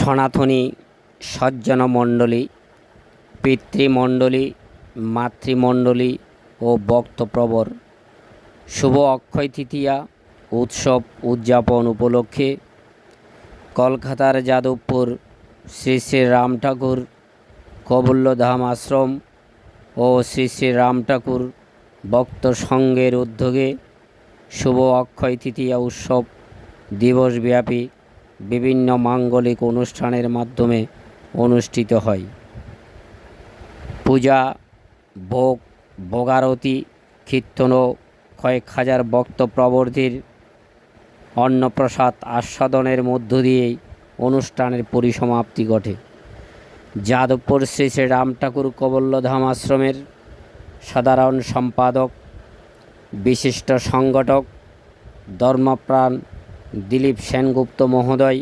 সনাতনী সজ্জনমণ্ডলী, পিতৃমণ্ডলী, মাতৃমণ্ডলী ও ভক্তপ্রবর শুভ অক্ষয় তৃতীয়া উৎসব উদযাপন উপলক্ষে কলকাতার যাদবপুর শ্রী শ্রী রাম ঠাকুর কবল্লধাম আশ্রম ও শ্রী শ্রী রাম ঠাকুর ভক্ত সংঘের উদ্যোগে শুভ অক্ষয় তৃতীয়া উৎসব দিবসব্যাপী বিভিন্ন মাঙ্গলিক অনুষ্ঠানের মাধ্যমে অনুষ্ঠিত হয়। পূজা, ভোগ, ভোগারতি, কীর্তন ও কয়েক হাজার ভক্তপ্রবর্তীর অন্নপ্রসাদ আস্বাদনের মধ্য দিয়েই অনুষ্ঠানের পরিসমাপ্তি ঘটে। যাদবপুর শ্রী শ্রী রাম ঠাকুর কবল্লধাম আশ্রমের সাধারণ সম্পাদক, বিশিষ্ট সংগঠক, ধর্মপ্রাণ দিলীপ সেনগুপ্ত মহোদয়